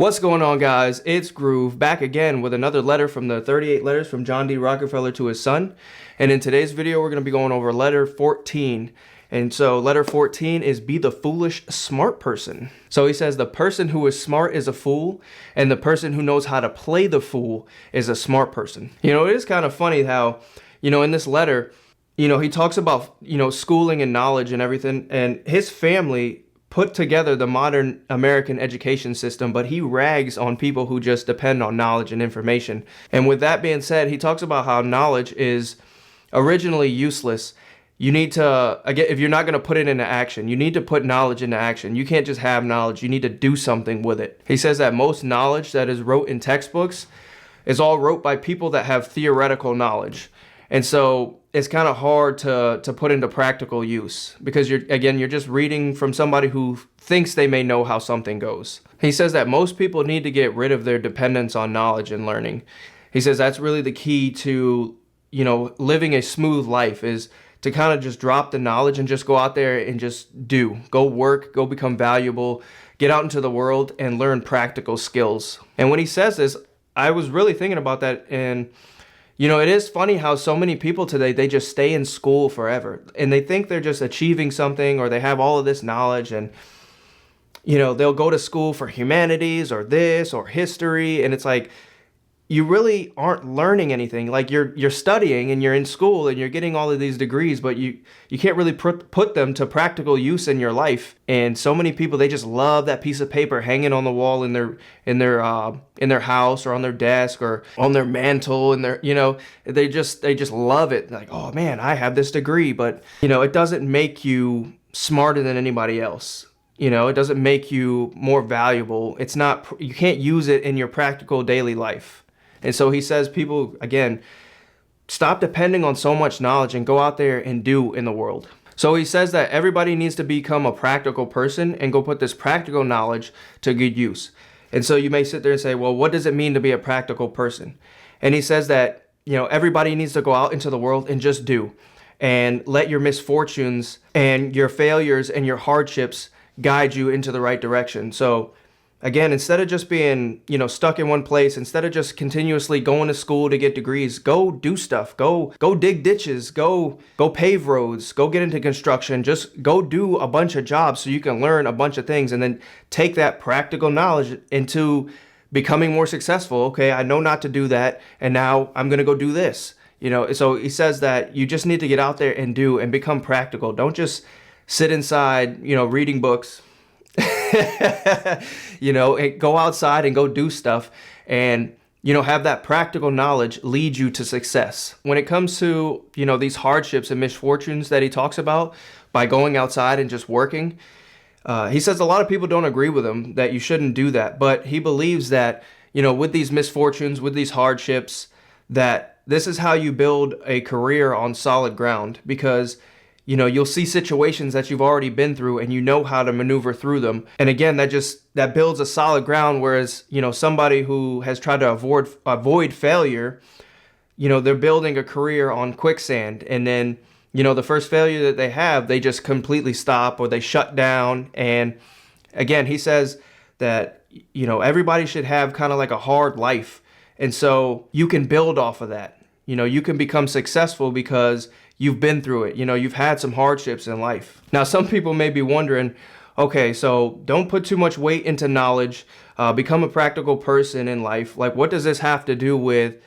What's going on, guys? It's Groove back again with another letter from the 38 letters from J.D Rockefeller to his son. And in today's video, we're going to be going over letter 14. And so letter 14 is be the foolish smart person. So he says the person who is smart is a fool, and the person who knows how to play the fool is a smart person. You know, it is kind of funny how, in this letter, he talks about, schooling and knowledge and everything, and his family put together the modern American education system, but he rags on people who just depend on knowledge and information. And with that being said, he talks about how knowledge is originally useless. You need to, again, if you're not going to put it into action, you need to put knowledge into action. You can't just have knowledge. You need to do something with it. He says that most knowledge that is wrote in textbooks is all wrote by people that have theoretical knowledge. And so it's kind of hard to put into practical use because you're just reading from somebody who thinks they may know how something goes. He says that most people need to get rid of their dependence on knowledge and learning. He says that's really the key to, living a smooth life, is to kind of just drop the knowledge and just go out there and just go work, go become valuable, get out into the world and learn practical skills. And when he says this, I was really thinking about that, and it is funny how so many people today, they just stay in school forever and they think they're just achieving something, or they have all of this knowledge, and, they'll go to school for humanities or this or history. And it's like, you really aren't learning anything. Like you're studying and you're in school and you're getting all of these degrees, but you can't really put them to practical use in your life. And so many people, they just love that piece of paper hanging on the wall in their house or on their desk or on their mantle, and they just love it. Like, oh man, I have this degree, but it doesn't make you smarter than anybody else. It doesn't make you more valuable. It's not, you can't use it in your practical daily life. And so he says, people, again, stop depending on so much knowledge and go out there and do in the world. So he says that everybody needs to become a practical person and go put this practical knowledge to good use. And so you may sit there and say, well, what does it mean to be a practical person? And he says that, everybody needs to go out into the world and just do, and let your misfortunes and your failures and your hardships guide you into the right direction. So again, instead of just being, stuck in one place, instead of just continuously going to school to get degrees, go do stuff. Go dig ditches, go pave roads, go get into construction, just go do a bunch of jobs so you can learn a bunch of things, and then take that practical knowledge into becoming more successful. Okay, I know not to do that, and now I'm going to go do this. So he says that you just need to get out there and do and become practical. Don't just sit inside, reading books. Go outside and go do stuff, and have that practical knowledge lead you to success. When it comes to these hardships and misfortunes that he talks about by going outside and just working, he says a lot of people don't agree with him that you shouldn't do that, but he believes that with these misfortunes, with these hardships, that this is how you build a career on solid ground, because you'll see situations that you've already been through and you know how to maneuver through them. And again, that builds a solid ground. Whereas, somebody who has tried to avoid failure, they're building a career on quicksand. And then, the first failure that they have, they just completely stop or they shut down. And again, he says that, everybody should have kind of like a hard life. And so you can build off of that. You can become successful because you've been through it. You've had some hardships in life. Now, some people may be wondering, okay, so don't put too much weight into knowledge, become a practical person in life. Like, what does this have to do with,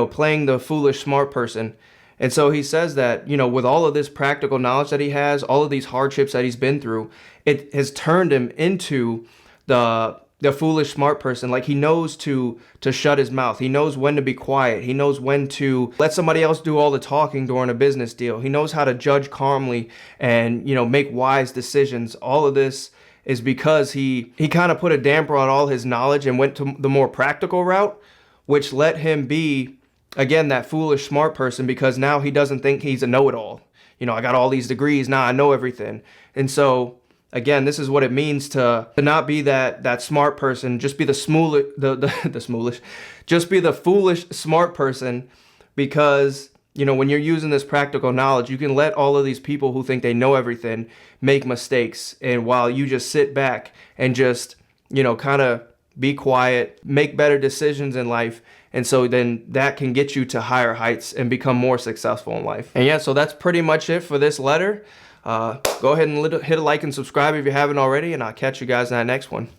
playing the foolish smart person? And so he says that, with all of this practical knowledge that he has, all of these hardships that he's been through, it has turned him into the foolish smart person. Like, he knows to shut his mouth. He knows when to be quiet. He knows when to let somebody else do all the talking during a business deal. He knows how to judge calmly and, make wise decisions. All of this is because he kind of put a damper on all his knowledge and went to the more practical route, which let him be, again, that foolish smart person, because now he doesn't think he's a know-it-all. I got all these degrees, now I know everything. And so again, this is what it means to not be that smart person. Just be the smoolish, just be the foolish smart person, because when you're using this practical knowledge, you can let all of these people who think they know everything make mistakes, and while you just sit back and just kind of be quiet, make better decisions in life. And so then that can get you to higher heights and become more successful in life. And yeah, so that's pretty much it for this letter. Go ahead and hit a like and subscribe if you haven't already, and I'll catch you guys in that next one.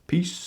Peace.